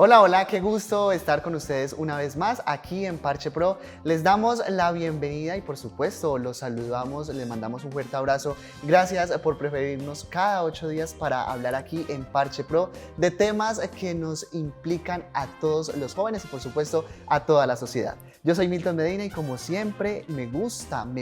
Hola, hola, qué gusto estar con ustedes una vez más aquí en Parche Pro. Les damos la bienvenida y por supuesto los saludamos, les mandamos un fuerte abrazo. Gracias por preferirnos cada 8 días para hablar aquí en Parche Pro de temas que nos implican a todos los jóvenes y por supuesto a toda la sociedad. Yo soy Milton Medina y como siempre me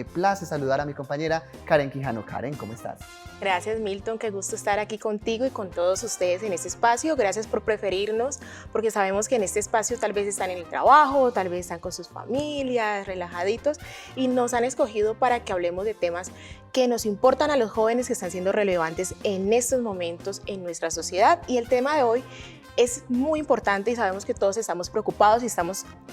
place saludar a mi compañera Karen Quijano. Karen, ¿cómo estás? Gracias Milton, qué gusto estar aquí contigo y con todos ustedes en este espacio. Gracias por preferirnos, porque sabemos que en este espacio tal vez están en el trabajo, tal vez están con sus familias, relajaditos, y nos han escogido para que hablemos de temas que nos importan a los jóvenes, que están siendo relevantes en estos momentos en nuestra sociedad. Y el tema de hoy es muy importante y sabemos que todos estamos preocupados y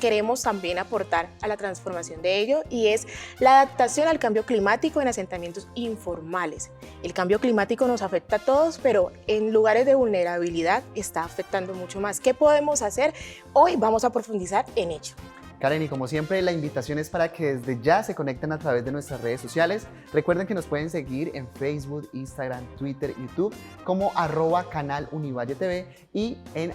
queremos también aportar a la transformación de ello, y es la adaptación al cambio climático en asentamientos informales. El cambio climático nos afecta a todos, pero en lugares de vulnerabilidad está afectando mucho más. ¿Qué podemos hacer? Hoy vamos a profundizar en ello. Karen, y como siempre, la invitación es para que desde ya se conecten a través de nuestras redes sociales. Recuerden que nos pueden seguir en Facebook, Instagram, Twitter, YouTube como @canal Univalle TV y en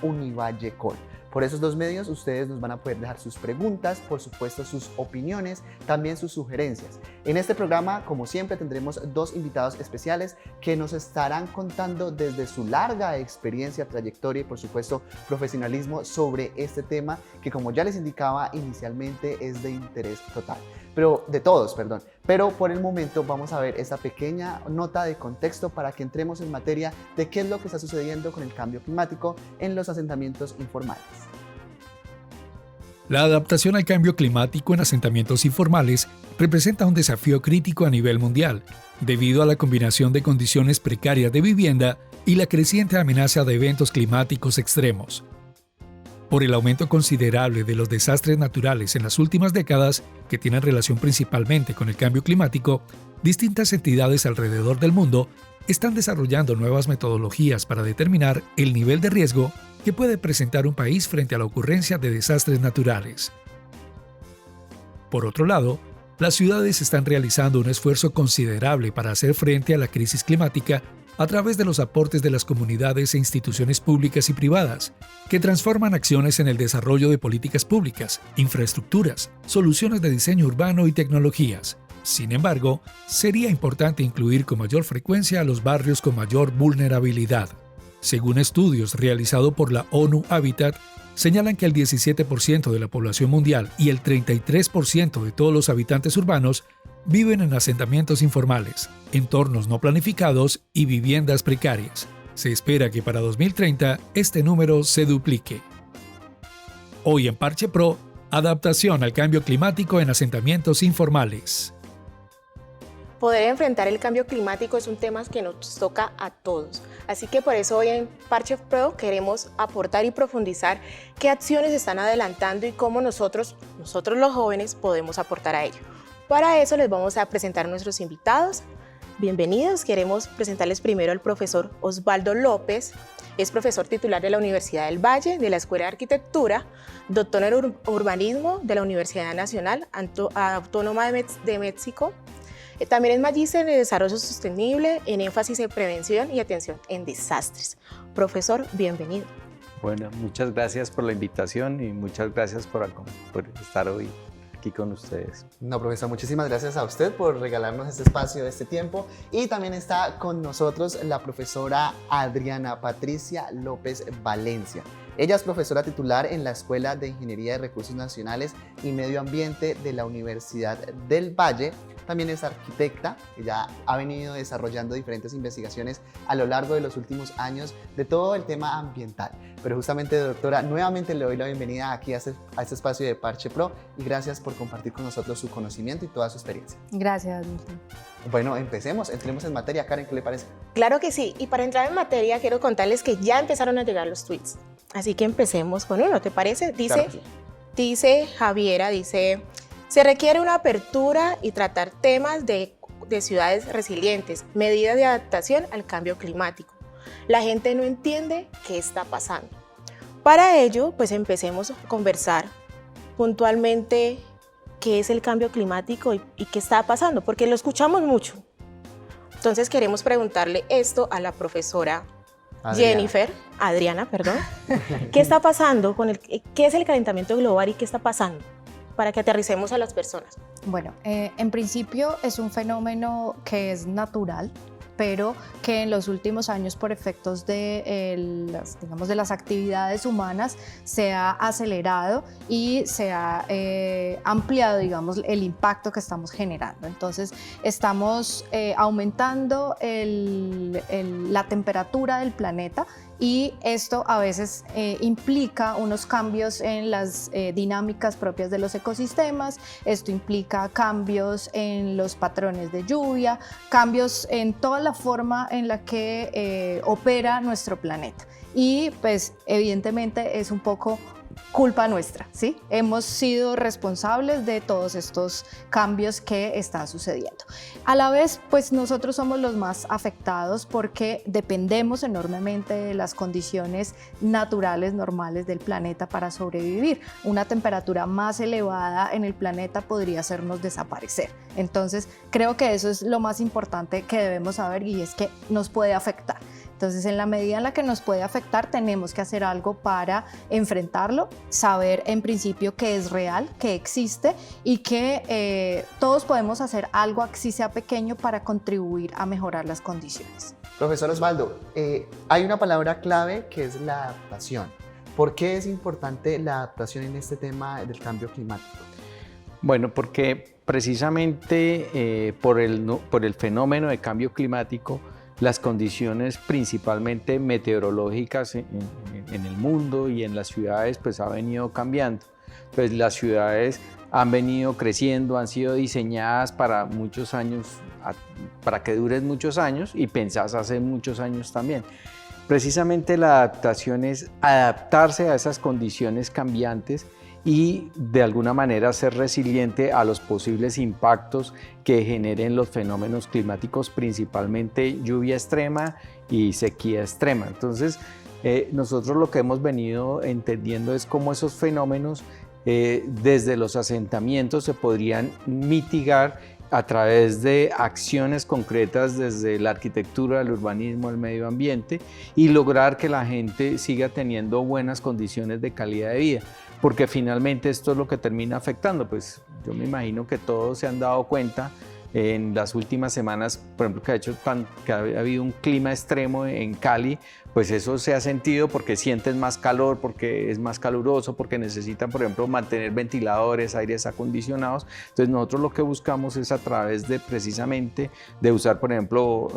@UnivalleCol. Por esos dos medios ustedes nos van a poder dejar sus preguntas, por supuesto sus opiniones, también sus sugerencias. En este programa, como siempre, tendremos dos invitados especiales que nos estarán contando desde su larga experiencia, trayectoria y por supuesto profesionalismo sobre este tema que, como ya les indicaba inicialmente, es de interés total. Pero por el momento vamos a ver esta pequeña nota de contexto para que entremos en materia de qué es lo que está sucediendo con el cambio climático en los asentamientos informales. La adaptación al cambio climático en asentamientos informales representa un desafío crítico a nivel mundial, debido a la combinación de condiciones precarias de vivienda y la creciente amenaza de eventos climáticos extremos. Por el aumento considerable de los desastres naturales en las últimas décadas, que tienen relación principalmente con el cambio climático, distintas entidades alrededor del mundo están desarrollando nuevas metodologías para determinar el nivel de riesgo que puede presentar un país frente a la ocurrencia de desastres naturales. Por otro lado, las ciudades están realizando un esfuerzo considerable para hacer frente a la crisis climática a través de los aportes de las comunidades e instituciones públicas y privadas, que transforman acciones en el desarrollo de políticas públicas, infraestructuras, soluciones de diseño urbano y tecnologías. Sin embargo, sería importante incluir con mayor frecuencia a los barrios con mayor vulnerabilidad. Según estudios realizados por la ONU Habitat, señalan que el 17% de la población mundial y el 33% de todos los habitantes urbanos viven en asentamientos informales, entornos no planificados y viviendas precarias. Se espera que para 2030 este número se duplique. Hoy en Parche Pro, adaptación al cambio climático en asentamientos informales. Poder enfrentar el cambio climático es un tema que nos toca a todos. Así que por eso hoy en Parche Pro queremos aportar y profundizar qué acciones están adelantando y cómo nosotros los jóvenes podemos aportar a ello. Para eso les vamos a presentar a nuestros invitados. Bienvenidos. Queremos presentarles primero al profesor Osvaldo López. Es profesor titular de la Universidad del Valle, de la Escuela de Arquitectura, doctor en urbanismo de la Universidad Nacional Autónoma de México. También es magíster en desarrollo sostenible, en énfasis en prevención y atención en desastres. Profesor, bienvenido. Bueno, muchas gracias por la invitación y muchas gracias por estar hoy aquí con ustedes. No, profesor, muchísimas gracias a usted por regalarnos este espacio, este tiempo. Y también está con nosotros la profesora Adriana Patricia López Valencia. Ella es profesora titular en la Escuela de Ingeniería de Recursos Nacionales y Medio Ambiente de la Universidad del Valle. También es arquitecta. Ella ha venido desarrollando diferentes investigaciones a lo largo de los últimos años de todo el tema ambiental. Pero justamente, doctora, nuevamente le doy la bienvenida aquí a este espacio de Parche Pro y gracias por compartir con nosotros su conocimiento y toda su experiencia. Gracias, Milton. Bueno, entremos en materia. Karen, ¿qué le parece? Claro que sí. Y para entrar en materia, quiero contarles que ya empezaron a llegar los tweets. Así que empecemos con uno, ¿te parece? Dice Javiera, se requiere una apertura y tratar temas de ciudades resilientes, medidas de adaptación al cambio climático. La gente no entiende qué está pasando. Para ello, pues empecemos a conversar puntualmente qué es el cambio climático y qué está pasando, porque lo escuchamos mucho. Entonces queremos preguntarle esto a la profesora Jennifer, Adriana, perdón. ¿Qué está pasando qué es el calentamiento global y qué está pasando? Para que aterricemos a las personas. Bueno, en principio es un fenómeno que es natural, pero que en los últimos años, por efectos de las actividades humanas, se ha acelerado y se ha ampliado, digamos, el impacto que estamos generando. Entonces, estamos aumentando la temperatura del planeta, y esto a veces implica unos cambios en las dinámicas propias de los ecosistemas. Esto implica cambios en los patrones de lluvia, cambios en toda la forma en la que opera nuestro planeta. Y pues evidentemente es un poco culpa nuestra, ¿sí? Hemos sido responsables de todos estos cambios que están sucediendo. A la vez, pues nosotros somos los más afectados porque dependemos enormemente de las condiciones naturales, normales del planeta para sobrevivir. Una temperatura más elevada en el planeta podría hacernos desaparecer. Entonces, creo que eso es lo más importante que debemos saber, y es que nos puede afectar. Entonces, en la medida en la que nos puede afectar, tenemos que hacer algo para enfrentarlo, saber en principio que es real, que existe, y que todos podemos hacer algo, así sea pequeño, para contribuir a mejorar las condiciones. Profesor Osvaldo, hay una palabra clave que es la adaptación. ¿Por qué es importante la adaptación en este tema del cambio climático? Bueno, porque precisamente por el fenómeno de cambio climático, las condiciones principalmente meteorológicas en el mundo y en las ciudades pues ha venido cambiando. Pues las ciudades han venido creciendo, han sido diseñadas para muchos años, para que duren muchos años, y pensadas hace muchos años también. Precisamente la adaptación es adaptarse a esas condiciones cambiantes y de alguna manera ser resiliente a los posibles impactos que generen los fenómenos climáticos, principalmente lluvia extrema y sequía extrema. Entonces, nosotros lo que hemos venido entendiendo es cómo esos fenómenos desde los asentamientos se podrían mitigar a través de acciones concretas desde la arquitectura, el urbanismo, el medio ambiente, y lograr que la gente siga teniendo buenas condiciones de calidad de vida, porque finalmente esto es lo que termina afectando. Pues yo me imagino que todos se han dado cuenta en las últimas semanas, por ejemplo, que ha habido un clima extremo en Cali, pues eso se ha sentido porque sienten más calor, porque es más caluroso, porque necesitan, por ejemplo, mantener ventiladores, aires acondicionados. Entonces nosotros lo que buscamos es a través de precisamente de usar, por ejemplo,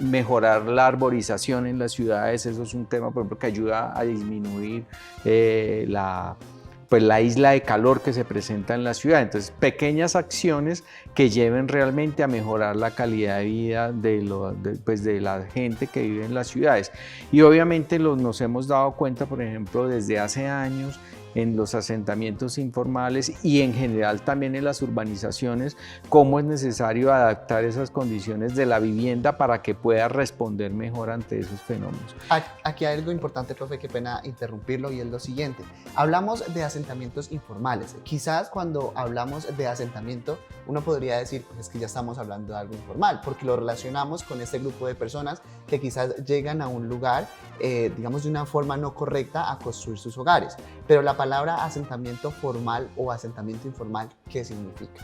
mejorar la arborización en las ciudades. Eso es un tema, por ejemplo, que ayuda a disminuir la isla de calor que se presenta en la ciudad. Entonces, pequeñas acciones que lleven realmente a mejorar la calidad de vida de la gente que vive en las ciudades. Y obviamente nos hemos dado cuenta, por ejemplo, desde hace años, en los asentamientos informales y en general también en las urbanizaciones, cómo es necesario adaptar esas condiciones de la vivienda para que pueda responder mejor ante esos fenómenos. Aquí hay algo importante, profe, qué pena interrumpirlo, y es lo siguiente. Hablamos de asentamientos informales. Quizás cuando hablamos de asentamiento, uno podría decir, pues es que ya estamos hablando de algo informal, porque lo relacionamos con este grupo de personas que quizás llegan a un lugar, digamos, de una forma no correcta a construir sus hogares. Pero la palabra asentamiento formal o asentamiento informal, ¿qué significa?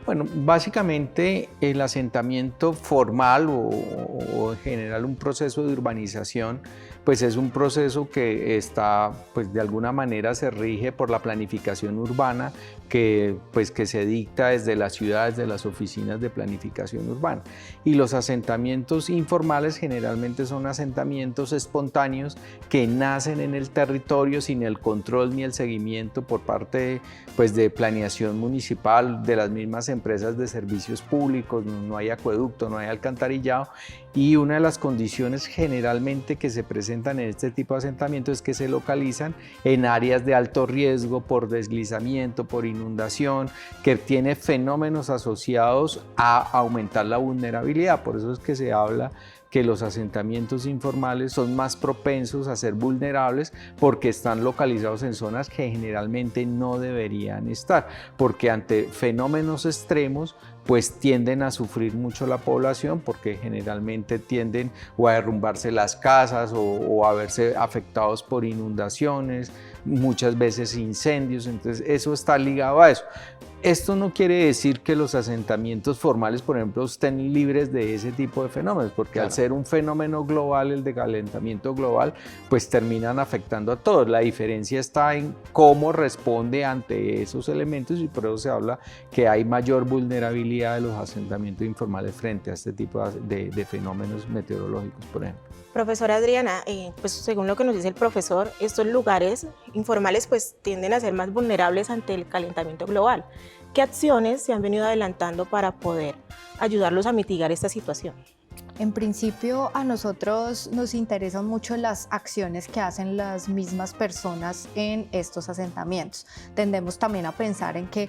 Bueno, básicamente el asentamiento formal o en general un proceso de urbanización, pues es un proceso que está, pues de alguna manera se rige por la planificación urbana que se dicta desde las ciudades, de las oficinas de planificación urbana. Y los asentamientos informales generalmente son asentamientos espontáneos que nacen en el territorio sin el control ni el seguimiento por parte de planeación municipal, de las mismas empresas de servicios públicos. No hay acueducto, no hay alcantarillado, y una de las condiciones generalmente que se presentan en este tipo de asentamientos es que se localizan en áreas de alto riesgo por deslizamiento, por inundación, que tiene fenómenos asociados a aumentar la vulnerabilidad. Por eso es que se habla que los asentamientos informales son más propensos a ser vulnerables porque están localizados en zonas que generalmente no deberían estar, porque ante fenómenos extremos pues tienden a sufrir mucho la población porque generalmente tienden o a derrumbarse las casas o a verse afectados por inundaciones, muchas veces incendios, entonces eso está ligado a eso. Esto no quiere decir que los asentamientos formales, por ejemplo, estén libres de ese tipo de fenómenos, porque claro, al ser un fenómeno global, el de calentamiento global, pues terminan afectando a todos. La diferencia está en cómo responde ante esos elementos y por eso se habla que hay mayor vulnerabilidad de los asentamientos informales frente a este tipo de fenómenos meteorológicos, por ejemplo. Profesora Adriana, pues según lo que nos dice el profesor, estos lugares informales pues tienden a ser más vulnerables ante el calentamiento global. ¿Qué acciones se han venido adelantando para poder ayudarlos a mitigar esta situación? En principio, a nosotros nos interesan mucho las acciones que hacen las mismas personas en estos asentamientos. Tendemos también a pensar en que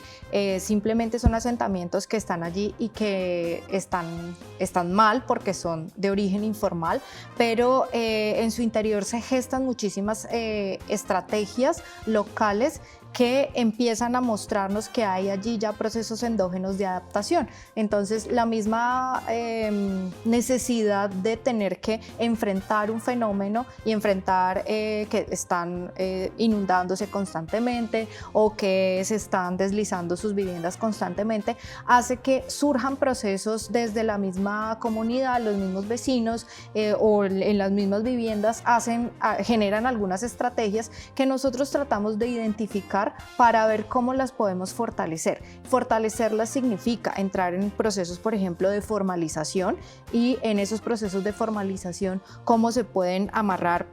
simplemente son asentamientos que están allí y que están mal porque son de origen informal, pero en su interior se gestan muchísimas estrategias locales que empiezan a mostrarnos que hay allí ya procesos endógenos de adaptación. Entonces, la misma necesidad de tener que enfrentar un fenómeno y enfrentar que están inundándose constantemente o que se están deslizando sus viviendas constantemente, hace que surjan procesos desde la misma comunidad, los mismos vecinos o en las mismas viviendas generan algunas estrategias que nosotros tratamos de identificar para ver cómo las podemos fortalecer. Fortalecerlas significa entrar en procesos, por ejemplo, de formalización y en esos procesos de formalización cómo se pueden amarrar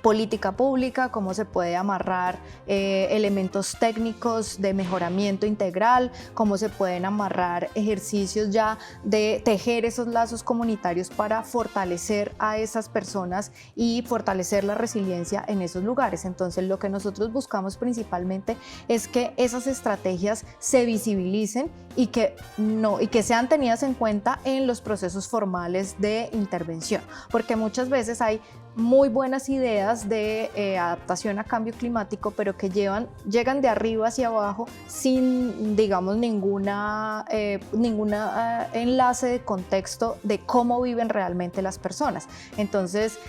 política pública, cómo se puede amarrar elementos técnicos de mejoramiento integral, cómo se pueden amarrar ejercicios ya de tejer esos lazos comunitarios para fortalecer a esas personas y fortalecer la resiliencia en esos lugares. Entonces, lo que nosotros buscamos principalmente es que esas estrategias se visibilicen y que sean tenidas en cuenta en los procesos formales de intervención, porque muchas veces hay muy buenas ideas de adaptación a cambio climático, pero que llegan de arriba hacia abajo sin, digamos, ninguna enlace de contexto de cómo viven realmente las personas. Entonces,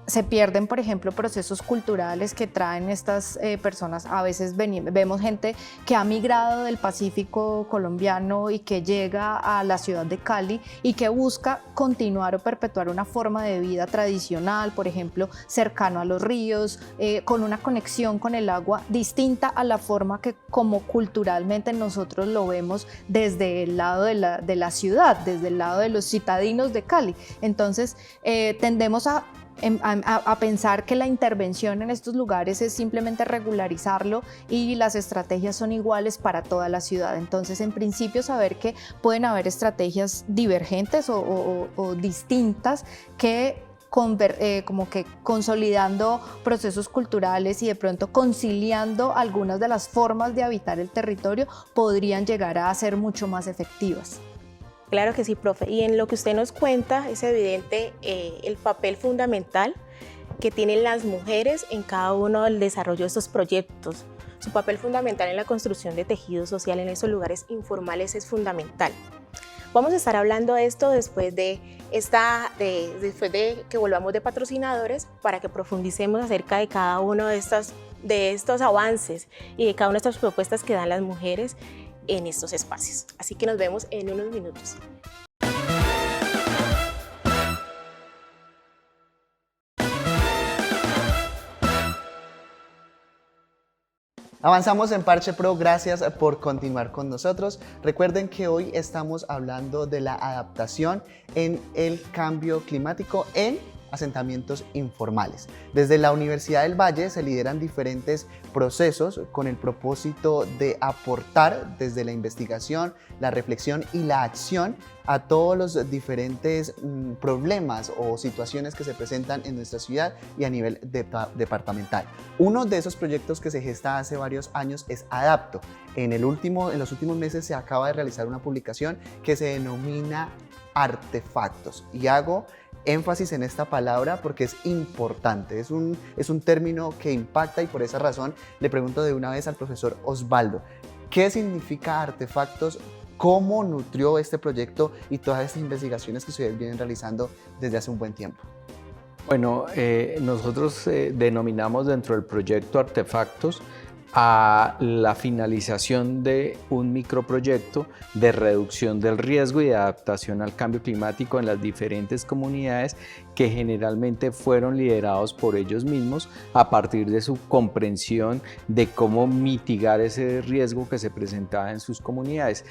se pierden, por ejemplo, procesos culturales que traen estas personas. A veces vemos gente que ha migrado del Pacífico colombiano y que llega a la ciudad de Cali y que busca continuar o perpetuar una forma de vida tradicional, por ejemplo, cercano a los ríos, con una conexión con el agua distinta a la forma que como culturalmente nosotros lo vemos desde el lado de la ciudad, desde el lado de los citadinos de Cali. Entonces, tendemos a pensar que la intervención en estos lugares es simplemente regularizarlo y las estrategias son iguales para toda la ciudad. Entonces, en principio, saber que pueden haber estrategias divergentes o distintas que como que consolidando procesos culturales y de pronto conciliando algunas de las formas de habitar el territorio podrían llegar a ser mucho más efectivas. Claro que sí, profe. Y en lo que usted nos cuenta es evidente el papel fundamental que tienen las mujeres en cada uno del desarrollo de estos proyectos. Su papel fundamental en la construcción de tejido social en esos lugares informales es fundamental. Vamos a estar hablando de esto después de que volvamos de patrocinadores para que profundicemos acerca de cada uno de estos avances y de cada una de estas propuestas que dan las mujeres en estos espacios. Así que nos vemos en unos minutos. Avanzamos en Parche Pro, gracias por continuar con nosotros. Recuerden que hoy estamos hablando de la adaptación en el cambio climático en asentamientos informales. Desde la Universidad del Valle se lideran diferentes procesos con el propósito de aportar desde la investigación, la reflexión y la acción a todos los diferentes problemas o situaciones que se presentan en nuestra ciudad y a nivel departamental. Uno de esos proyectos que se gesta hace varios años es Adapto. En los últimos meses se acaba de realizar una publicación que se denomina Artefactos y hago énfasis en esta palabra porque es importante, es un término que impacta y por esa razón le pregunto de una vez al profesor Osvaldo, ¿qué significa artefactos ¿Cómo nutrió este proyecto y todas estas investigaciones que ustedes vienen realizando desde hace un buen tiempo? Bueno, nosotros denominamos dentro del proyecto Artefactos a la finalización de un microproyecto de reducción del riesgo y de adaptación al cambio climático en las diferentes comunidades que generalmente fueron liderados por ellos mismos a partir de su comprensión de cómo mitigar ese riesgo que se presentaba en sus comunidades.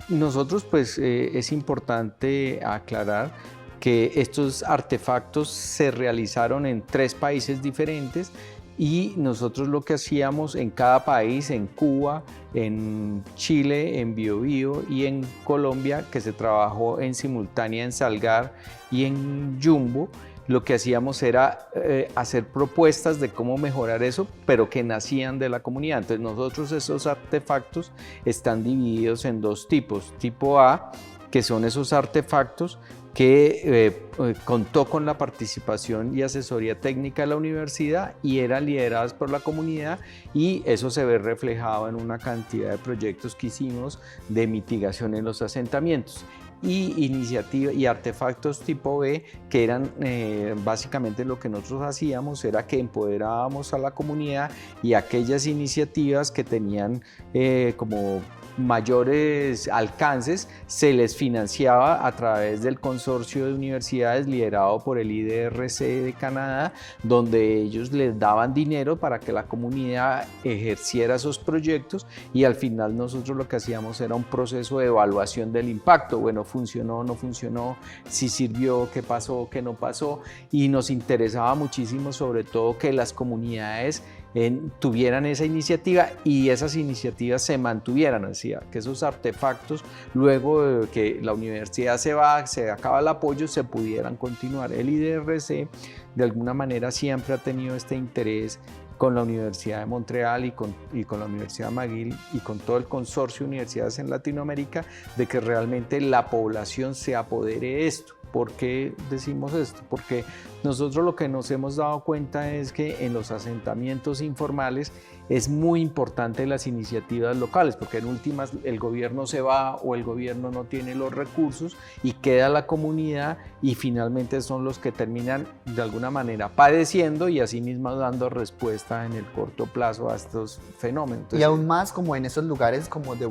Nosotros, pues, es importante aclarar que estos artefactos se realizaron en 3 países diferentes y nosotros lo que hacíamos en cada país, en Cuba, en Chile, en Biobío y en Colombia, que se trabajó en simultánea en Salgar y en Yumbo, lo que hacíamos era hacer propuestas de cómo mejorar eso, pero que nacían de la comunidad. Entonces nosotros esos artefactos están divididos en 2 tipos. Tipo A, que son esos artefactos que contó con la participación y asesoría técnica de la universidad y eran lideradas por la comunidad, y eso se ve reflejado en una cantidad de proyectos que hicimos de mitigación en los asentamientos. Y artefactos tipo B, que eran básicamente lo que nosotros hacíamos era que empoderábamos a la comunidad y aquellas iniciativas que tenían como mayores alcances se les financiaba a través del consorcio de universidades liderado por el IDRC de Canadá, donde ellos les daban dinero para que la comunidad ejerciera esos proyectos, y al final nosotros lo que hacíamos era un proceso de evaluación del impacto. Bueno, funcionó, no funcionó, si sirvió, qué pasó, qué no pasó, y nos interesaba muchísimo sobre todo que las comunidades tuvieran esa iniciativa y esas iniciativas se mantuvieran, así que esos artefactos, luego de que la universidad se acaba el apoyo, se pudieran continuar. El IDRC de alguna manera siempre ha tenido este interés con la Universidad de Montreal y con la Universidad McGill y con todo el consorcio de universidades en Latinoamérica, de que realmente la población se apodere de esto. ¿Por qué decimos esto? Porque nosotros lo que nos hemos dado cuenta es que en los asentamientos informales es muy importante las iniciativas locales, porque en últimas el gobierno se va o el gobierno no tiene los recursos y queda la comunidad, y finalmente son los que terminan de alguna manera padeciendo y asimismo dando respuesta en el corto plazo a estos fenómenos. Entonces, y aún más como en esos lugares como de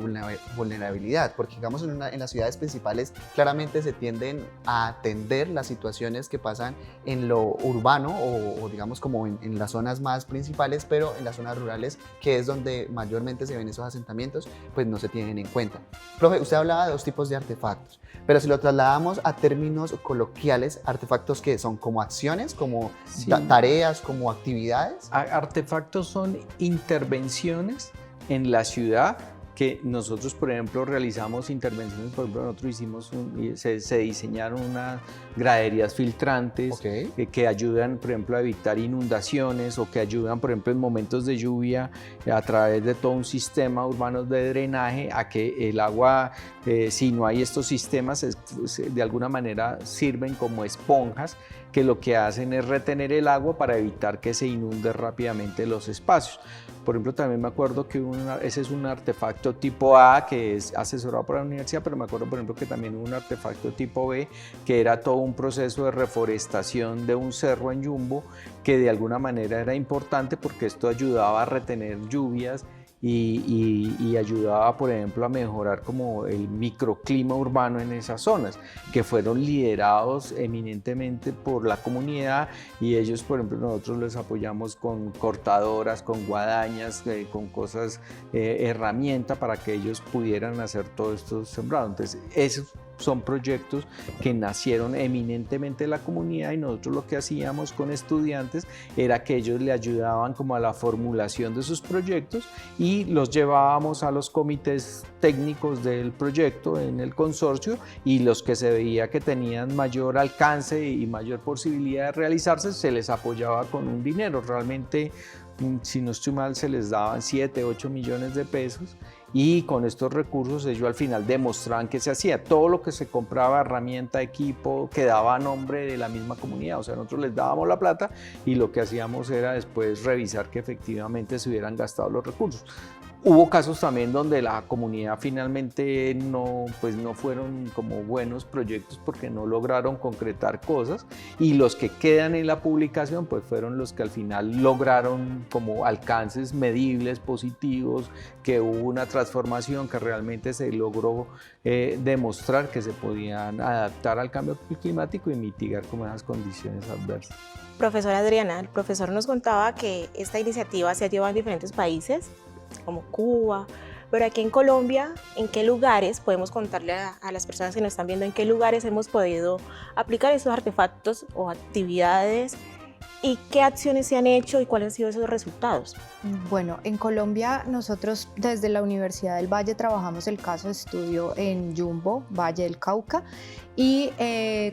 vulnerabilidad, porque digamos en las ciudades principales claramente se tienden a atender las situaciones que pasan en lo urbano o digamos como en las zonas más principales, pero en las zonas rurales, que es donde mayormente se ven esos asentamientos, pues no se tienen en cuenta. Profe, usted hablaba de 2 tipos de artefactos, pero si lo trasladamos a términos coloquiales, artefactos que son como acciones, como sí, tareas, como actividades. Artefactos son intervenciones en la ciudad que nosotros, por ejemplo, realizamos intervenciones. Por ejemplo, nosotros se diseñaron unas graderías filtrantes, Okay. Que ayudan, por ejemplo, a evitar inundaciones, o que ayudan, por ejemplo, en momentos de lluvia a través de todo un sistema urbano de drenaje a que el agua, si no hay estos sistemas, de alguna manera sirven como esponjas que lo que hacen es retener el agua para evitar que se inunde rápidamente los espacios. Por ejemplo, también me acuerdo que ese es un artefacto tipo A que es asesorado por la universidad, pero me acuerdo, por ejemplo, que también hubo un artefacto tipo B que era todo un proceso de reforestación de un cerro en Yumbo, que de alguna manera era importante porque esto ayudaba a retener lluvias y ayudaba, por ejemplo, a mejorar como el microclima urbano en esas zonas, que fueron liderados eminentemente por la comunidad, y ellos, por ejemplo, nosotros les apoyamos con cortadoras, con guadañas, con cosas, herramienta para que ellos pudieran hacer todo esto sembrado. Entonces, esos son proyectos que nacieron eminentemente de la comunidad, y nosotros lo que hacíamos con estudiantes era que ellos le ayudaban como a la formulación de sus proyectos y los llevábamos a los comités técnicos del proyecto en el consorcio, y los que se veía que tenían mayor alcance y mayor posibilidad de realizarse se les apoyaba con un dinero. Realmente, si no estoy mal, se les daban 7, 8 millones de pesos, y con estos recursos ellos al final demostraban que se hacía. Todo lo que se compraba, herramienta, equipo, quedaba a nombre de la misma comunidad. O sea, nosotros les dábamos la plata y lo que hacíamos era después revisar que efectivamente se hubieran gastado los recursos. Hubo casos también donde la comunidad finalmente no, pues no fueron como buenos proyectos porque no lograron concretar cosas, y los que quedan en la publicación pues fueron los que al final lograron como alcances medibles, positivos, que hubo una transformación, que realmente se logró demostrar que se podían adaptar al cambio climático y mitigar como esas condiciones adversas. Profesora Adriana, el profesor nos contaba que esta iniciativa se ha llevado en diferentes países, como Cuba, pero aquí en Colombia, ¿en qué lugares podemos contarle a las personas que nos están viendo en qué lugares hemos podido aplicar estos artefactos o actividades y qué acciones se han hecho y cuáles han sido esos resultados? Bueno, en Colombia nosotros desde la Universidad del Valle trabajamos el caso de estudio en Yumbo, Valle del Cauca, y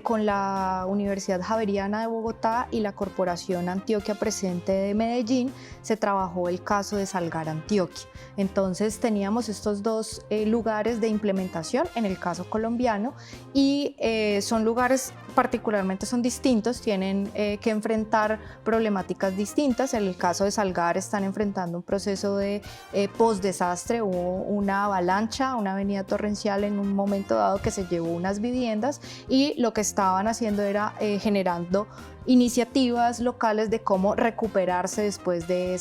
con la Universidad Javeriana de Bogotá y la Corporación Antioquia Presente de Medellín se trabajó el caso de Salgar, Antioquia. Entonces teníamos estos dos lugares de implementación en el caso colombiano, y son lugares particularmente son distintos, tienen que enfrentar problemáticas distintas. En el caso de Salgar están enfrentando un proceso de post-desastre, hubo una avalancha, una avenida torrencial en un momento dado que se llevó unas viviendas, y lo que estaban haciendo era generando iniciativas locales de cómo recuperarse después de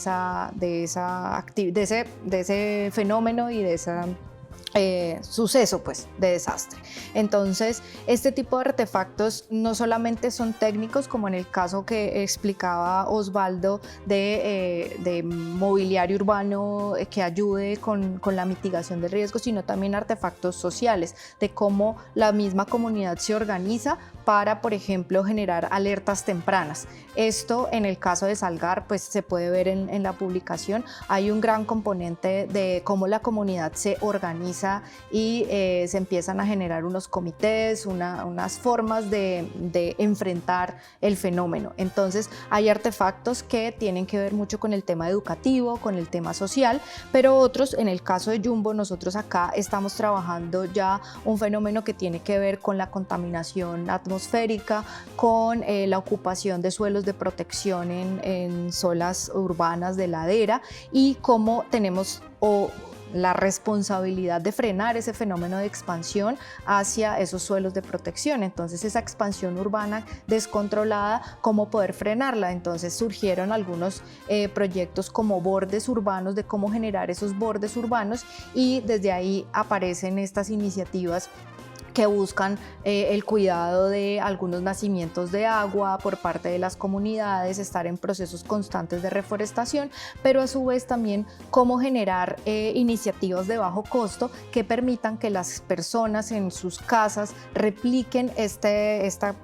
ese fenómeno y de esa suceso pues de desastre. Entonces este tipo de artefactos no solamente son técnicos, como en el caso que explicaba Osvaldo de mobiliario urbano que ayude con la mitigación del riesgo, sino también artefactos sociales, de cómo la misma comunidad se organiza para, por ejemplo, generar alertas tempranas. Esto en el caso de Salgar pues se puede ver en la publicación. Hay un gran componente de cómo la comunidad se organiza y se empiezan a generar unos comités, unas formas de enfrentar el fenómeno. Entonces hay artefactos que tienen que ver mucho con el tema educativo, con el tema social, pero otros, en el caso de Yumbo, nosotros acá estamos trabajando ya un fenómeno que tiene que ver con la contaminación atmosférica, con la ocupación de suelos de protección en zonas urbanas de ladera, y cómo tenemos la responsabilidad de frenar ese fenómeno de expansión hacia esos suelos de protección. Entonces esa expansión urbana descontrolada, ¿cómo poder frenarla? Entonces surgieron algunos proyectos como bordes urbanos, de cómo generar esos bordes urbanos, y desde ahí aparecen estas iniciativas que buscan el cuidado de algunos nacimientos de agua por parte de las comunidades, estar en procesos constantes de reforestación, pero a su vez también cómo generar iniciativas de bajo costo que permitan que las personas en sus casas repliquen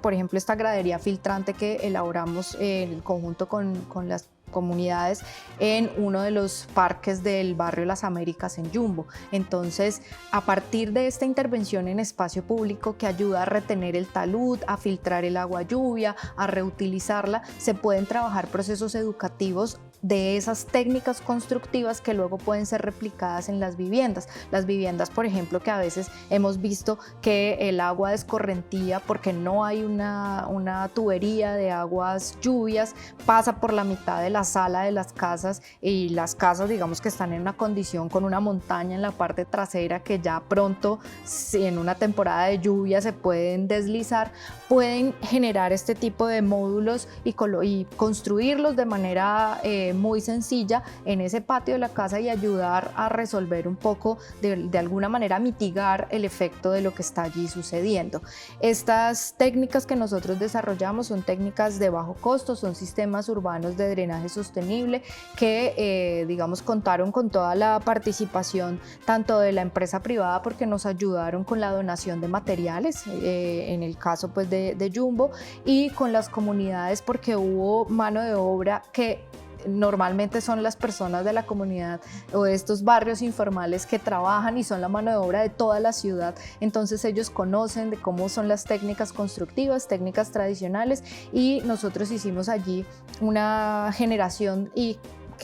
por ejemplo, esta gradería filtrante que elaboramos en conjunto con las comunidades en uno de los parques del barrio Las Américas en Yumbo. Entonces, a partir de esta intervención en espacio público que ayuda a retener el talud, a filtrar el agua lluvia, a reutilizarla, se pueden trabajar procesos educativos de esas técnicas constructivas que luego pueden ser replicadas en las viviendas. Las viviendas, por ejemplo, que a veces hemos visto que el agua descorrentía porque no hay una tubería de aguas lluvias, pasa por la mitad de la sala de las casas, y las casas, digamos, que están en una condición con una montaña en la parte trasera que ya pronto, si en una temporada de lluvia se pueden deslizar, pueden generar este tipo de módulos y construirlos de manera muy sencilla en ese patio de la casa y ayudar a resolver un poco, de alguna manera mitigar el efecto de lo que está allí sucediendo. Estas técnicas que nosotros desarrollamos son técnicas de bajo costo, son sistemas urbanos de drenaje sostenible que digamos contaron con toda la participación tanto de la empresa privada, porque nos ayudaron con la donación de materiales, en el caso pues de Yumbo, y con las comunidades porque hubo mano de obra que normalmente son las personas de la comunidad o de estos barrios informales que trabajan y son la mano de obra de toda la ciudad. Entonces ellos conocen de cómo son las técnicas constructivas, técnicas tradicionales, y nosotros hicimos allí una generación y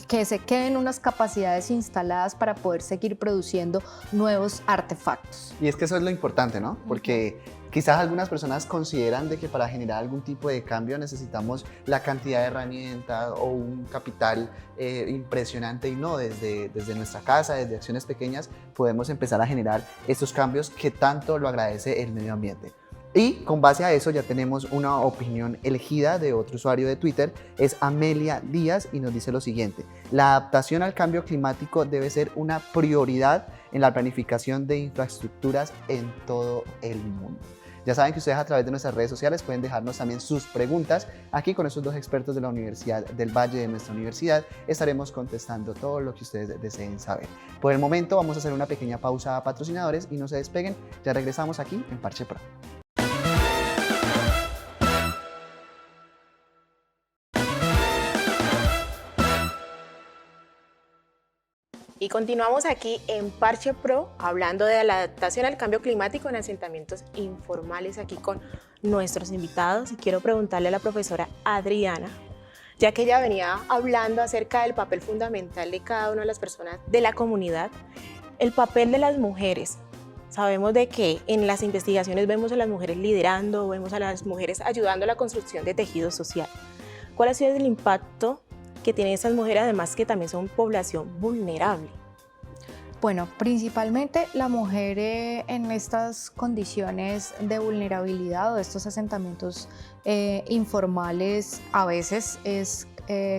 que se queden unas capacidades instaladas para poder seguir produciendo nuevos artefactos. Y es que eso es lo importante, ¿no? Porque Quizás algunas personas consideran de que para generar algún tipo de cambio necesitamos la cantidad de herramientas o un capital impresionante, y no, desde nuestra casa, desde acciones pequeñas, podemos empezar a generar estos cambios que tanto lo agradece el medio ambiente. Y con base a eso ya tenemos una opinión elegida de otro usuario de Twitter, es Amelia Díaz, y nos dice lo siguiente: la adaptación al cambio climático debe ser una prioridad en la planificación de infraestructuras en todo el mundo. Ya saben que ustedes a través de nuestras redes sociales pueden dejarnos también sus preguntas. Aquí con estos dos expertos de la Universidad del Valle, de nuestra universidad, estaremos contestando todo lo que ustedes deseen saber. Por el momento vamos a hacer una pequeña pausa a patrocinadores y no se despeguen, ya regresamos aquí en Parche Pro. Y continuamos aquí en Parche Pro hablando de la adaptación al cambio climático en asentamientos informales, aquí con nuestros invitados. Y quiero preguntarle a la profesora Adriana, ya que ella venía hablando acerca del papel fundamental de cada una de las personas de la comunidad, el papel de las mujeres. Sabemos de que en las investigaciones vemos a las mujeres liderando, vemos a las mujeres ayudando a la construcción de tejido social. ¿Cuál ha sido el impacto que tienen estas mujeres, además que también son población vulnerable? Bueno, principalmente la mujer en estas condiciones de vulnerabilidad o estos asentamientos informales a veces es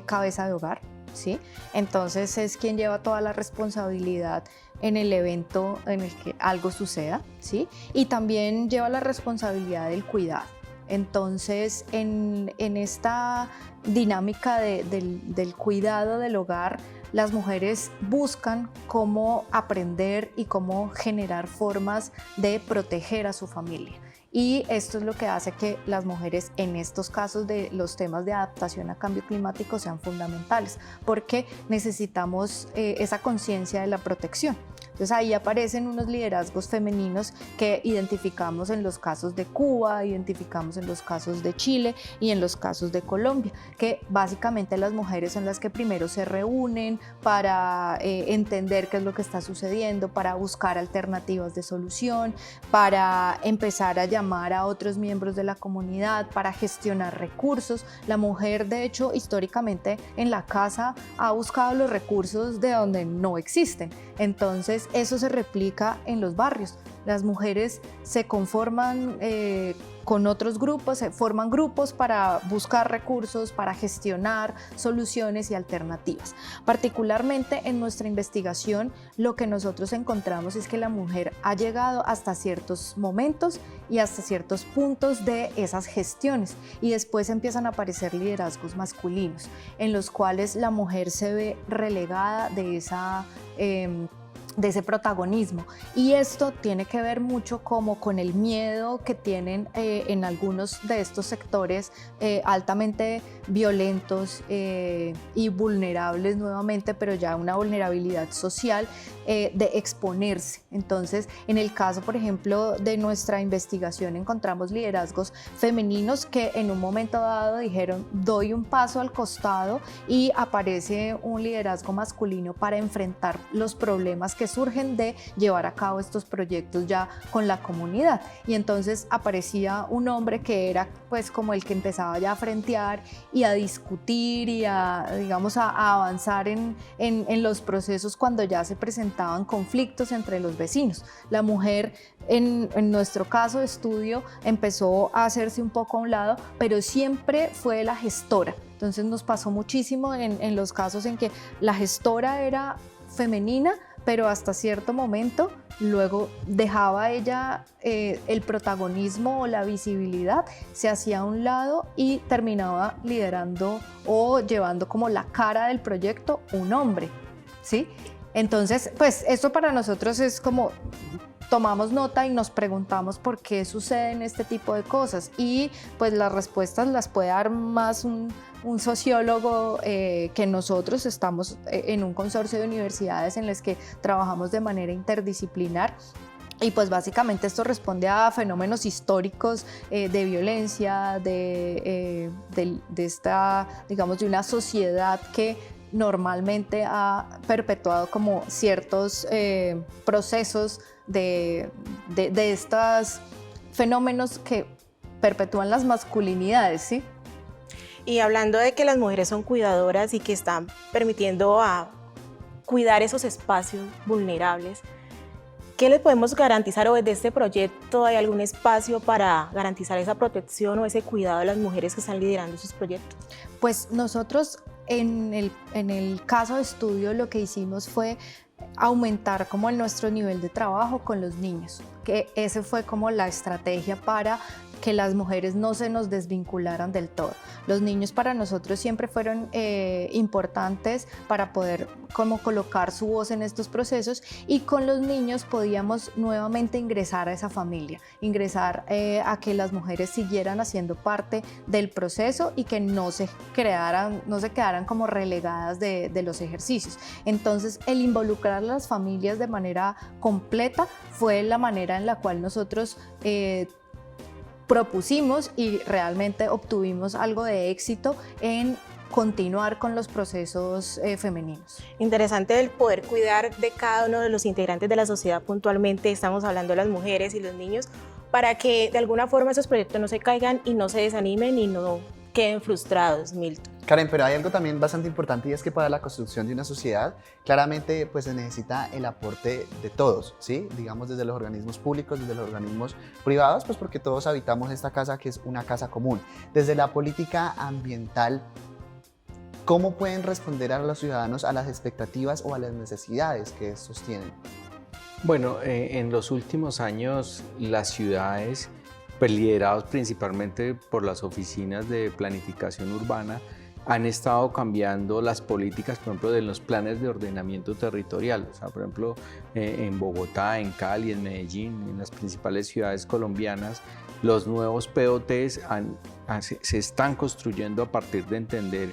cabeza de hogar, ¿sí? Entonces es quien lleva toda la responsabilidad en el evento en el que algo suceda, ¿sí? Y también lleva la responsabilidad del cuidado. Entonces, en esta dinámica del cuidado del hogar, las mujeres buscan cómo aprender y cómo generar formas de proteger a su familia. Y esto es lo que hace que las mujeres en estos casos de los temas de adaptación a cambio climático sean fundamentales, porque necesitamos esa conciencia de la protección. Entonces ahí aparecen unos liderazgos femeninos que identificamos en los casos de Cuba, identificamos en los casos de Chile y en los casos de Colombia, que básicamente las mujeres son las que primero se reúnen para entender qué es lo que está sucediendo, para buscar alternativas de solución, para empezar a llamar a otros miembros de la comunidad, para gestionar recursos. La mujer, de hecho, históricamente en la casa ha buscado los recursos de donde no existen. Entonces, eso se replica en los barrios. Las mujeres se conforman con otros grupos, se forman grupos para buscar recursos, para gestionar soluciones y alternativas. Particularmente en nuestra investigación, lo que nosotros encontramos es que la mujer ha llegado hasta ciertos momentos y hasta ciertos puntos de esas gestiones, y después empiezan a aparecer liderazgos masculinos en los cuales la mujer se ve relegada de ese protagonismo, y esto tiene que ver mucho como con el miedo que tienen en algunos de estos sectores altamente violentos y vulnerables nuevamente, pero ya una vulnerabilidad social de exponerse. Entonces, en el caso, por ejemplo, de nuestra investigación, encontramos liderazgos femeninos que en un momento dado dijeron: doy un paso al costado, y aparece un liderazgo masculino para enfrentar los problemas que surgen de llevar a cabo estos proyectos ya con la comunidad. Y entonces aparecía un hombre que era pues como el que empezaba ya a frentear y a discutir y a, digamos, a avanzar en los procesos cuando ya se presentaban conflictos entre los vecinos. La mujer en nuestro caso de estudio empezó a hacerse un poco a un lado, pero siempre fue la gestora. Entonces nos pasó muchísimo en los casos en que la gestora era femenina, pero hasta cierto momento luego dejaba ella el protagonismo o la visibilidad, se hacía a un lado y terminaba liderando o llevando como la cara del proyecto un hombre, ¿sí? Entonces, pues esto para nosotros es como tomamos nota y nos preguntamos por qué suceden este tipo de cosas, y pues las respuestas las puede dar más un sociólogo que nosotros. Estamos en un consorcio de universidades en las que trabajamos de manera interdisciplinar. Y pues básicamente esto responde a fenómenos históricos de violencia, de esta, digamos, de una sociedad que normalmente ha perpetuado como ciertos procesos de estas fenómenos que perpetúan las masculinidades, ¿sí? Y hablando de que las mujeres son cuidadoras y que están permitiendo a cuidar esos espacios vulnerables, ¿qué les podemos garantizar o desde este proyecto hay algún espacio para garantizar esa protección o ese cuidado de las mujeres que están liderando sus proyectos? Pues nosotros en el caso de estudio lo que hicimos fue aumentar como nuestro nivel de trabajo con los niños, que ese fue como la estrategia para que las mujeres no se nos desvincularan del todo. Los niños para nosotros siempre fueron importantes para poder como colocar su voz en estos procesos, y con los niños podíamos nuevamente ingresar a esa familia, ingresar a que las mujeres siguieran haciendo parte del proceso y que no se quedaran como relegadas de los ejercicios. Entonces, el involucrar a las familias de manera completa fue la manera en la cual nosotros propusimos y realmente obtuvimos algo de éxito en continuar con los procesos femeninos. Interesante el poder cuidar de cada uno de los integrantes de la sociedad puntualmente, estamos hablando de las mujeres y los niños, para que de alguna forma esos proyectos no se caigan y no se desanimen y no queden frustrados, Milton. Karen, pero hay algo también bastante importante, y es que para la construcción de una sociedad claramente pues se necesita el aporte de todos, ¿sí? Digamos desde los organismos públicos, desde los organismos privados, pues porque todos habitamos esta casa que es una casa común. Desde la política ambiental, ¿cómo pueden responder a los ciudadanos a las expectativas o a las necesidades que estos tienen? Bueno, en los últimos años las ciudades, pues liderados principalmente por las oficinas de planificación urbana, han estado cambiando las políticas, por ejemplo, de los planes de ordenamiento territorial. O sea, por ejemplo, en Bogotá, en Cali, en Medellín, en las principales ciudades colombianas, los nuevos POTs se están construyendo a partir de entender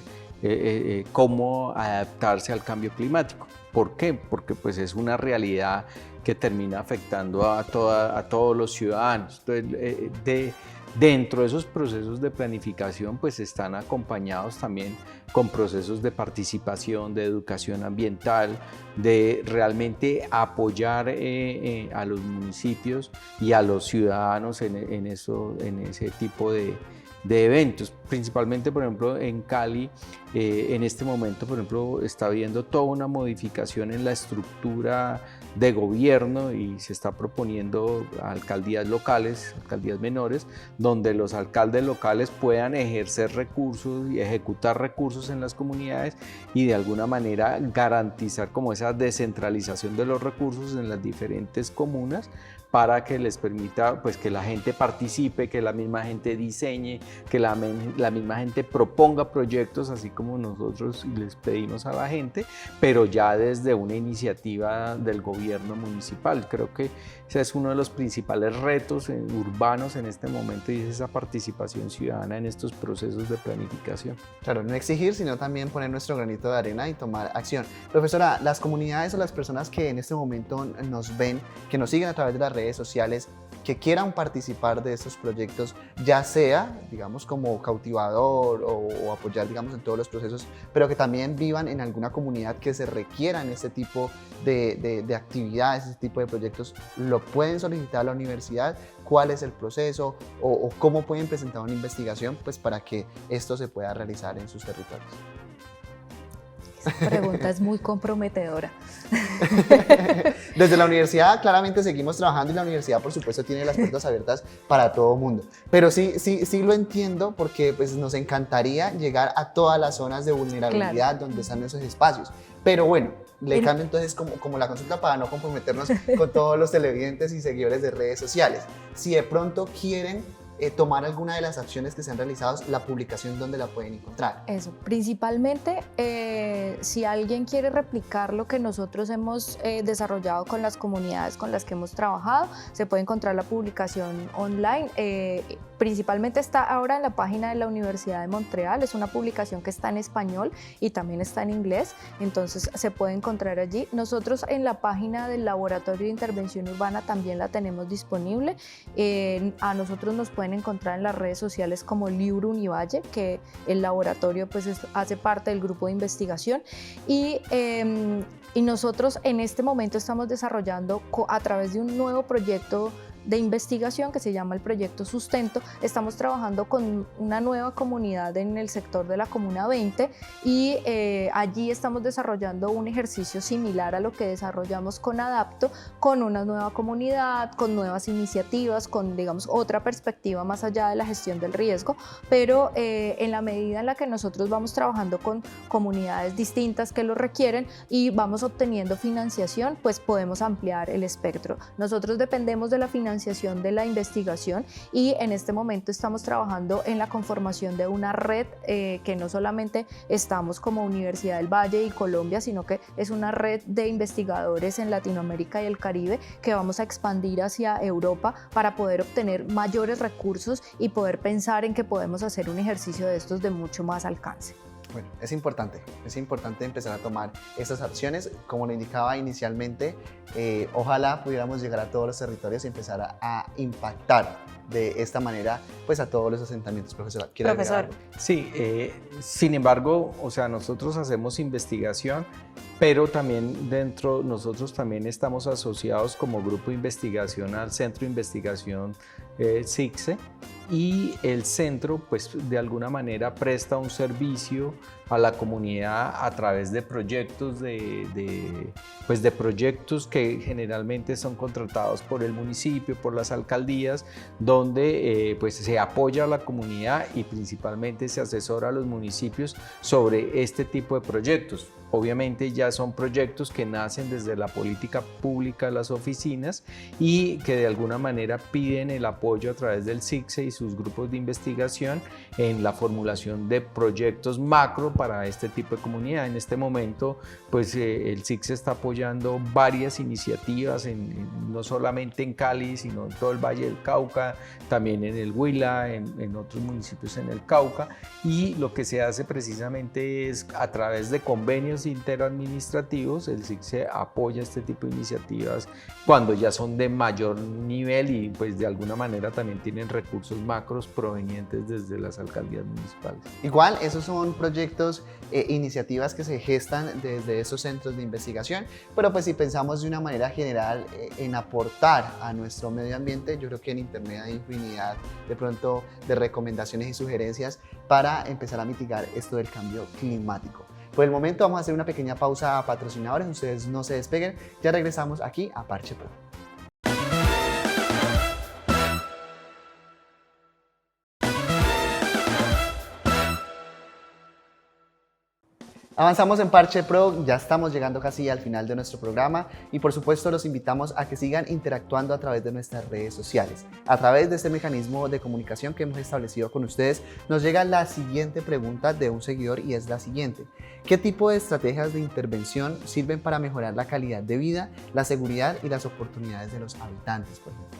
cómo adaptarse al cambio climático. ¿Por qué? Porque pues, es una realidad que termina afectando a todos los ciudadanos. Entonces, dentro de esos procesos de planificación pues están acompañados también con procesos de participación, de educación ambiental, de realmente apoyar a los municipios y a los ciudadanos en ese tipo de eventos. Principalmente, por ejemplo, en Cali, en este momento, por ejemplo, está habiendo toda una modificación en la estructura de gobierno y se está proponiendo alcaldías locales, alcaldías menores, donde los alcaldes locales puedan ejercer recursos y ejecutar recursos en las comunidades y de alguna manera garantizar como esa descentralización de los recursos en las diferentes comunas, para que les permita pues, que la gente participe, que la misma gente diseñe, que la misma gente proponga proyectos, así como nosotros les pedimos a la gente, pero ya desde una iniciativa del gobierno municipal. Creo que ese es uno de los principales retos urbanos en este momento, y es esa participación ciudadana en estos procesos de planificación. Claro, no exigir, sino también poner nuestro granito de arena y tomar acción. Profesora, las comunidades o las personas que en este momento nos ven, que nos siguen a través de las redes sociales, que quieran participar de estos proyectos, ya sea, digamos, como cautivador o apoyar, digamos, en todos los procesos, pero que también vivan en alguna comunidad que se requieran este tipo de actividades, este tipo de proyectos, ¿lo pueden solicitar a la universidad? ¿Cuál es el proceso? ¿O cómo pueden presentar una investigación pues, para que esto se pueda realizar en sus territorios? Esa pregunta es muy comprometedora. Desde la universidad claramente seguimos trabajando, y la universidad por supuesto tiene las puertas abiertas para todo mundo, pero sí lo entiendo, porque pues, nos encantaría llegar a todas las zonas de vulnerabilidad, claro, donde están esos espacios, pero bueno, le cambio entonces como la consulta para no comprometernos con todos los televidentes y seguidores de redes sociales. Si de pronto quieren tomar alguna de las acciones que se han realizado, la publicación, ¿dónde la pueden encontrar? Eso, principalmente si alguien quiere replicar lo que nosotros hemos desarrollado con las comunidades con las que hemos trabajado, se puede encontrar la publicación online. Principalmente está ahora en la página de la Universidad de Montreal, es una publicación que está en español y también está en inglés, entonces se puede encontrar allí. Nosotros en la página del Laboratorio de Intervención Urbana también la tenemos disponible. A nosotros nos pueden encontrar en las redes sociales como Libro Univalle, que el laboratorio pues hace parte del grupo de investigación, y nosotros en este momento estamos desarrollando a través de un nuevo proyecto de investigación que se llama el Proyecto Sustento. Estamos trabajando con una nueva comunidad en el sector de la Comuna 20 y allí estamos desarrollando un ejercicio similar a lo que desarrollamos con Adapto, con una nueva comunidad, con nuevas iniciativas, con, digamos, otra perspectiva más allá de la gestión del riesgo, pero en la medida en la que nosotros vamos trabajando con comunidades distintas que lo requieren y vamos obteniendo financiación, pues podemos ampliar el espectro. Nosotros dependemos de la financiación de la investigación y en este momento estamos trabajando en la conformación de una red que no solamente estamos como Universidad del Valle y Colombia, sino que es una red de investigadores en Latinoamérica y el Caribe que vamos a expandir hacia Europa para poder obtener mayores recursos y poder pensar en que podemos hacer un ejercicio de estos de mucho más alcance. Bueno, es importante empezar a tomar esas acciones. Como lo indicaba inicialmente, ojalá pudiéramos llegar a todos los territorios y empezar a impactar de esta manera pues a todos los asentamientos. Profesor, ¿quiere agregar algo? Sí, sin embargo, o sea, nosotros hacemos investigación, pero también nosotros también estamos asociados como grupo de investigación al Centro de Investigación CICSE, y el centro pues de alguna manera presta un servicio a la comunidad a través de proyectos de proyectos que generalmente son contratados por el municipio, por las alcaldías, donde pues se apoya a la comunidad y principalmente se asesora a los municipios sobre este tipo de proyectos. Obviamente ya son proyectos que nacen desde la política pública de las oficinas y que de alguna manera piden el apoyo a través del CICSE y sus grupos de investigación en la formulación de proyectos macro para este tipo de comunidad. En este momento pues el CICSE está apoyando varias iniciativas no solamente en Cali, sino en todo el Valle del Cauca, también en el Huila, en otros municipios en el Cauca, y lo que se hace precisamente es a través de convenios interadministrativos. El CICSE apoya este tipo de iniciativas cuando ya son de mayor nivel y pues de alguna manera también tienen recursos macros provenientes desde las alcaldías municipales. Igual, esos son proyectos, iniciativas que se gestan desde esos centros de investigación, pero pues si pensamos de una manera general en aportar a nuestro medio ambiente, yo creo que en Internet hay infinidad de pronto de recomendaciones y sugerencias para empezar a mitigar esto del cambio climático. Por el momento vamos a hacer una pequeña pausa a patrocinadores, ustedes no se despeguen, ya regresamos aquí a Parche Pro. Avanzamos en Parche Pro, ya estamos llegando casi al final de nuestro programa y por supuesto los invitamos a que sigan interactuando a través de nuestras redes sociales. A través de este mecanismo de comunicación que hemos establecido con ustedes, nos llega la siguiente pregunta de un seguidor y es la siguiente: ¿qué tipo de estrategias de intervención sirven para mejorar la calidad de vida, la seguridad y las oportunidades de los habitantes, por ejemplo?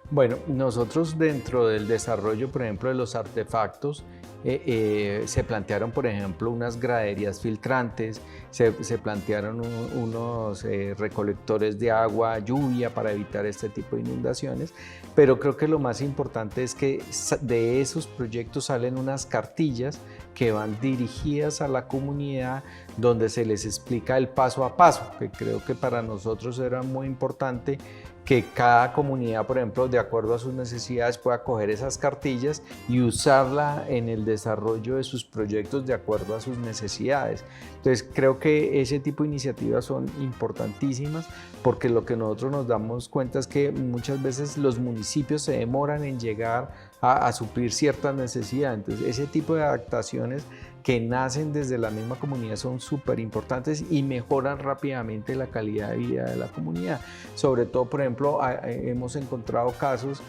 Bueno, nosotros dentro del desarrollo, por ejemplo, de los artefactos, se plantearon, por ejemplo, unas graderías filtrantes, se plantearon unos recolectores de agua, lluvia, para evitar este tipo de inundaciones, pero creo que lo más importante es que de esos proyectos salen unas cartillas que van dirigidas a la comunidad, donde se les explica el paso a paso, que creo que para nosotros era muy importante que cada comunidad, por ejemplo, de acuerdo a sus necesidades, pueda coger esas cartillas y usarla en el desarrollo de sus proyectos de acuerdo a sus necesidades. Entonces, creo que ese tipo de iniciativas son importantísimas, porque lo que nosotros nos damos cuenta es que muchas veces los municipios se demoran en llegar a suplir ciertas necesidades. Entonces, ese tipo de adaptaciones que nacen desde la misma comunidad son súper importantes y mejoran rápidamente la calidad de vida de la comunidad. Sobre todo, por ejemplo, hemos encontrado casos,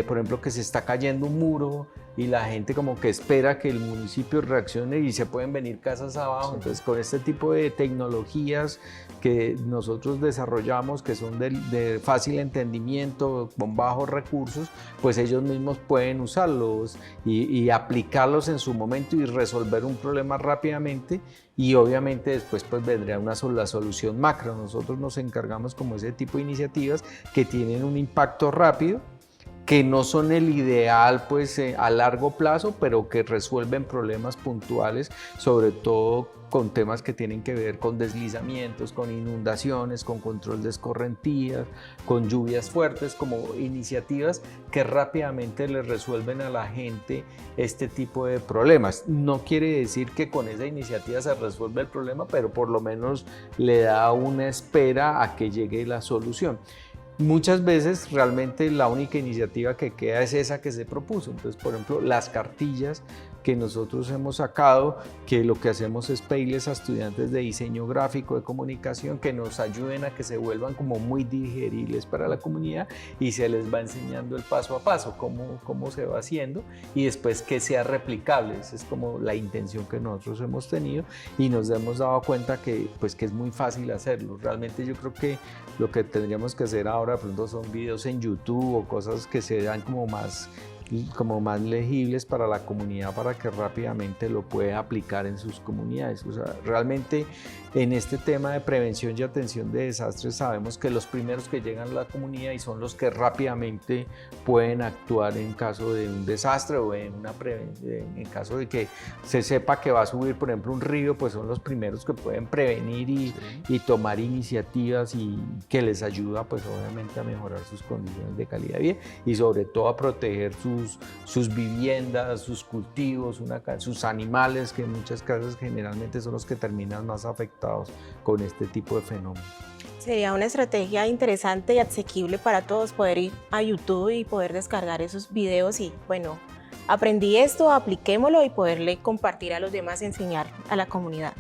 por ejemplo, que se está cayendo un muro y la gente como que espera que el municipio reaccione y se pueden venir casas abajo. Entonces, con este tipo de tecnologías que nosotros desarrollamos, que son de fácil entendimiento, con bajos recursos, pues ellos mismos pueden usarlos y aplicarlos en su momento y resolver un problema rápidamente, y obviamente después pues vendrá la solución macro. Nosotros nos encargamos como ese tipo de iniciativas que tienen un impacto rápido, que no son el ideal pues a largo plazo, pero que resuelven problemas puntuales, sobre todo con temas que tienen que ver con deslizamientos, con inundaciones, con control de escorrentías, con lluvias fuertes, como iniciativas que rápidamente le resuelven a la gente este tipo de problemas. No quiere decir que con esa iniciativa se resuelva el problema, pero por lo menos le da una espera a que llegue la solución. Muchas veces realmente la única iniciativa que queda es esa que se propuso. Entonces, por ejemplo, las cartillas que nosotros hemos sacado, que lo que hacemos es pedirles a estudiantes de diseño gráfico, de comunicación, que nos ayuden a que se vuelvan como muy digeribles para la comunidad y se les va enseñando el paso a paso, cómo se va haciendo y después que sea replicable. Esa es como la intención que nosotros hemos tenido y nos hemos dado cuenta que es muy fácil hacerlo. Realmente yo creo que lo que tendríamos que hacer ahora de pronto son videos en YouTube o cosas que se dan como más legibles para la comunidad para que rápidamente lo pueda aplicar en sus comunidades. O sea, realmente en este tema de prevención y atención de desastres sabemos que los primeros que llegan a la comunidad y son los que rápidamente pueden actuar en caso de un desastre o en caso de que se sepa que va a subir, por ejemplo, un río, pues son los primeros que pueden prevenir y tomar iniciativas y que les ayuda pues obviamente a mejorar sus condiciones de calidad de vida y sobre todo a proteger sus viviendas, sus cultivos, sus animales, que en muchas casas generalmente son los que terminan más afectados con este tipo de fenómenos. Sería una estrategia interesante y asequible para todos poder ir a YouTube y poder descargar esos videos y bueno, aprendí esto, apliquémoslo y poderle compartir a los demás, enseñar a la comunidad.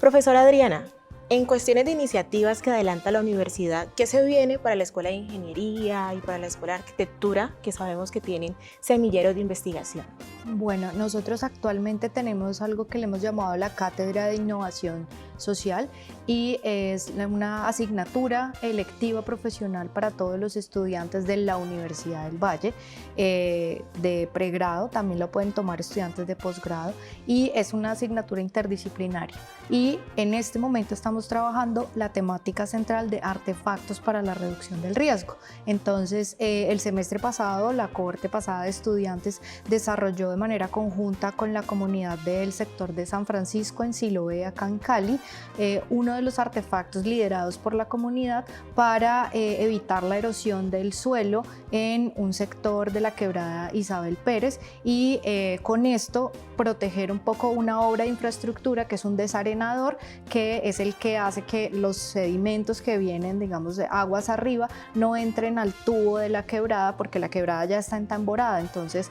Profesora Adriana, en cuestiones de iniciativas que adelanta la universidad, ¿qué se viene para la Escuela de Ingeniería y para la Escuela de Arquitectura, que sabemos que tienen semilleros de investigación? Bueno, nosotros actualmente tenemos algo que le hemos llamado la Cátedra de Innovación Social y es una asignatura electiva profesional para todos los estudiantes de la Universidad del Valle, de pregrado, también lo pueden tomar estudiantes de posgrado y es una asignatura interdisciplinaria. Y en este momento estamos trabajando la temática central de artefactos para la reducción del riesgo. Entonces, el semestre pasado, la cohorte pasada de estudiantes desarrolló de manera conjunta con la comunidad del sector de San Francisco en Siloé, acá en Cali, uno de los artefactos liderados por la comunidad para evitar la erosión del suelo en un sector de la quebrada Isabel Pérez y con esto proteger un poco una obra de infraestructura que es un desarenador, que es el que hace que los sedimentos que vienen, digamos, de aguas arriba no entren al tubo de la quebrada porque la quebrada ya está entamborada. Entonces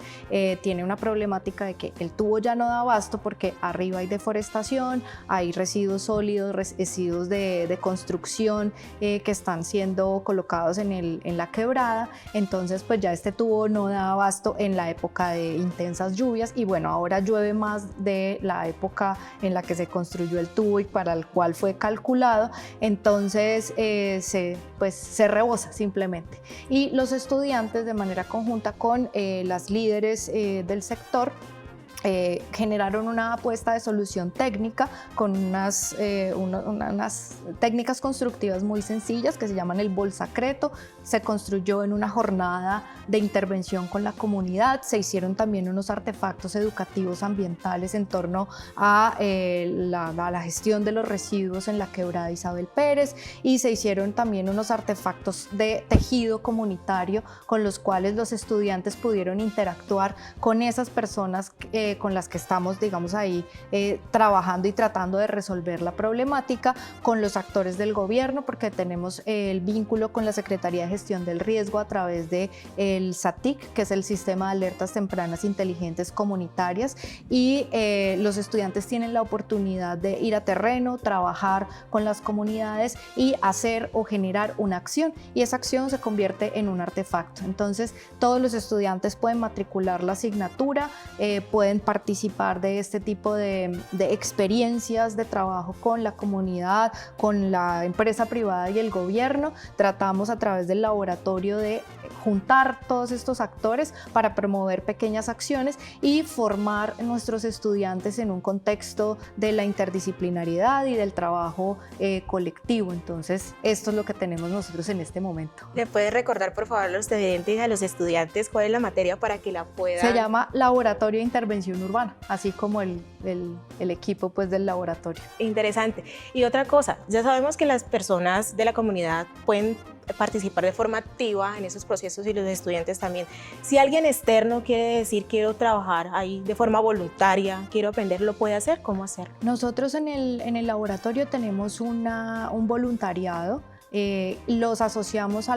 tiene una problemática de que el tubo ya no da abasto porque arriba hay deforestación, hay residuos sólidos, residuos de construcción que están siendo colocados en la quebrada. Entonces pues ya este tubo no da abasto en la época de intensas lluvias y bueno, ahora llueve más de la época en la que se construyó el tubo y para el cual fue calculado. Entonces se rebosa simplemente. Y los estudiantes de manera conjunta con las líderes del sector generaron una apuesta de solución técnica con unas técnicas constructivas muy sencillas que se llaman el bolsacreto. Se construyó en una jornada de intervención con la comunidad, se hicieron también unos artefactos educativos ambientales en torno a la gestión de los residuos en la quebrada Isabel Pérez y se hicieron también unos artefactos de tejido comunitario con los cuales los estudiantes pudieron interactuar con esas personas con las que estamos, digamos, ahí trabajando y tratando de resolver la problemática, con los actores del gobierno, porque tenemos el vínculo con la Secretaría de Gestión del Riesgo a través del SATIC, que es el Sistema de Alertas Tempranas Inteligentes Comunitarias, y los estudiantes tienen la oportunidad de ir a terreno, trabajar con las comunidades y hacer o generar una acción, y esa acción se convierte en un artefacto. Entonces, todos los estudiantes pueden matricular la asignatura, pueden participar de este tipo de experiencias de trabajo con la comunidad, con la empresa privada y el gobierno. Tratamos a través del laboratorio de juntar todos estos actores para promover pequeñas acciones y formar a nuestros estudiantes en un contexto de la interdisciplinariedad y del trabajo colectivo. Entonces, esto es lo que tenemos nosotros en este momento. ¿Le puedes recordar, por favor, a los televidentes y a los estudiantes cuál es la materia para que la puedan? Se llama Laboratorio de Intervención Urbana, así como el equipo pues, del laboratorio. Interesante. Y otra cosa, ya sabemos que las personas de la comunidad pueden participar de forma activa en esos procesos y los estudiantes también. Si alguien externo quiere decir quiero trabajar ahí de forma voluntaria, quiero aprender, ¿lo puede hacer? ¿Cómo hacerlo? Nosotros en el laboratorio tenemos un voluntariado. Los asociamos a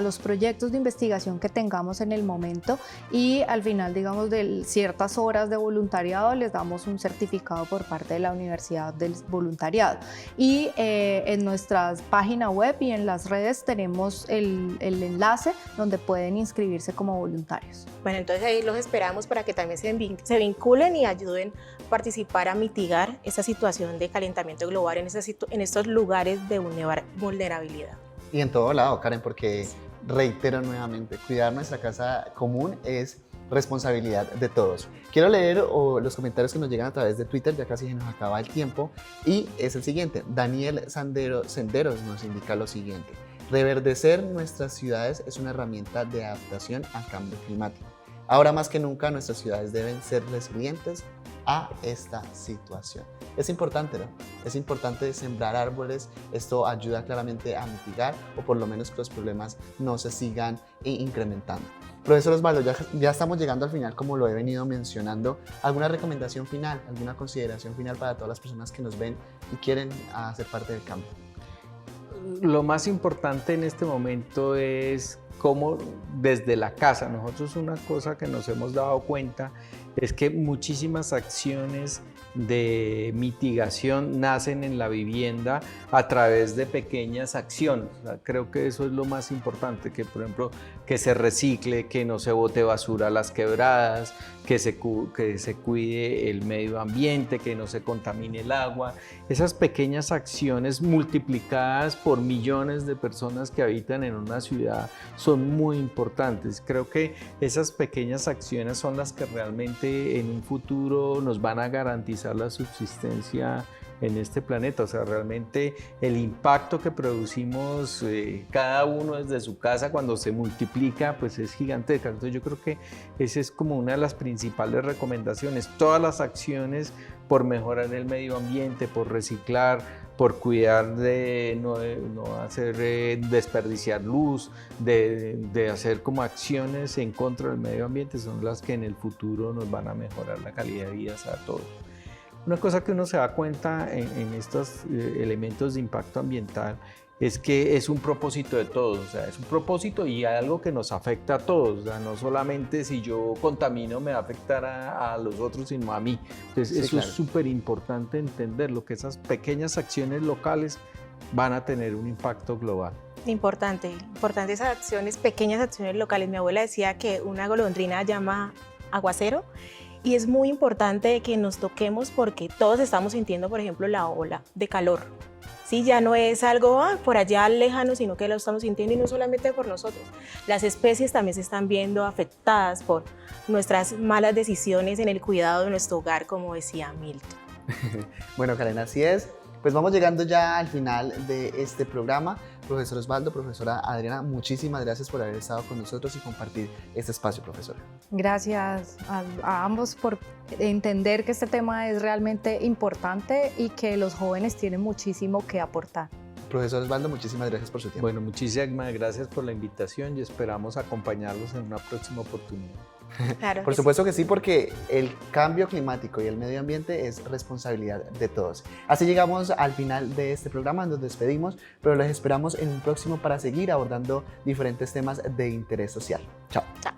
los proyectos de investigación que tengamos en el momento y al final, digamos, de ciertas horas de voluntariado les damos un certificado por parte de la Universidad del Voluntariado. Y en nuestra página web y en las redes tenemos el enlace donde pueden inscribirse como voluntarios. Bueno, entonces ahí los esperamos para que también se vinculen y ayuden a participar a mitigar esa situación de calentamiento global en estos lugares de vulnerabilidad. Y en todo lado, Karen, porque reitero nuevamente, cuidar nuestra casa común es responsabilidad de todos. Quiero leer los comentarios que nos llegan a través de Twitter, ya casi se nos acaba el tiempo, y es el siguiente. Daniel Senderos nos indica lo siguiente: reverdecer nuestras ciudades es una herramienta de adaptación al cambio climático. Ahora más que nunca nuestras ciudades deben ser resilientes a esta situación. Es importante, ¿no? Es importante sembrar árboles. Esto ayuda claramente a mitigar o por lo menos que los problemas no se sigan incrementando. Profesor Osvaldo, ya estamos llegando al final, como lo he venido mencionando. ¿Alguna recomendación final, alguna consideración final para todas las personas que nos ven y quieren hacer parte del cambio? Lo más importante en este momento es cómo desde la casa, nosotros una cosa que nos hemos dado cuenta es que muchísimas acciones de mitigación nacen en la vivienda a través de pequeñas acciones. O sea, creo que eso es lo más importante, que por ejemplo que se recicle, que no se bote basura a las quebradas, que se cuide el medio ambiente, que no se contamine el agua. Esas pequeñas acciones multiplicadas por millones de personas que habitan en una ciudad son muy importantes. Creo que esas pequeñas acciones son las que realmente en un futuro nos van a garantizar la subsistencia en este planeta. O sea, realmente el impacto que producimos cada uno desde su casa cuando se multiplica, pues es gigantesco. Entonces yo creo que esa es como una de las principales recomendaciones. Todas las acciones por mejorar el medio ambiente, por reciclar, por cuidar de no hacer desperdiciar luz, de hacer como acciones en contra del medio ambiente, son las que en el futuro nos van a mejorar la calidad de vida a todos. Una cosa que uno se da cuenta en estos elementos de impacto ambiental es que es un propósito de todos, o sea, es un propósito y algo que nos afecta a todos, o sea, no solamente si yo contamino me va a afectar a los otros, sino a mí. Entonces, sí, eso claro. Es súper importante entenderlo, que esas pequeñas acciones locales van a tener un impacto global. Importante esas acciones, pequeñas acciones locales. Mi abuela decía que una golondrina llama aguacero. Y es muy importante que nos toquemos porque todos estamos sintiendo, por ejemplo, la ola de calor. Sí, ya no es algo por allá lejano, sino que lo estamos sintiendo y no solamente por nosotros. Las especies también se están viendo afectadas por nuestras malas decisiones en el cuidado de nuestro hogar, como decía Milton. Bueno, Karen, así es. Pues vamos llegando ya al final de este programa. Profesor Osvaldo, profesora Adriana, muchísimas gracias por haber estado con nosotros y compartir este espacio, profesora. Gracias a ambos por entender que este tema es realmente importante y que los jóvenes tienen muchísimo que aportar. Profesor Osvaldo, muchísimas gracias por su tiempo. Bueno, muchísimas gracias por la invitación y esperamos acompañarlos en una próxima oportunidad. Claro Por supuesto que sí, porque el cambio climático y el medio ambiente es responsabilidad de todos. Así llegamos al final de este programa, nos despedimos, pero les esperamos en un próximo para seguir abordando diferentes temas de interés social. Chao. Chao.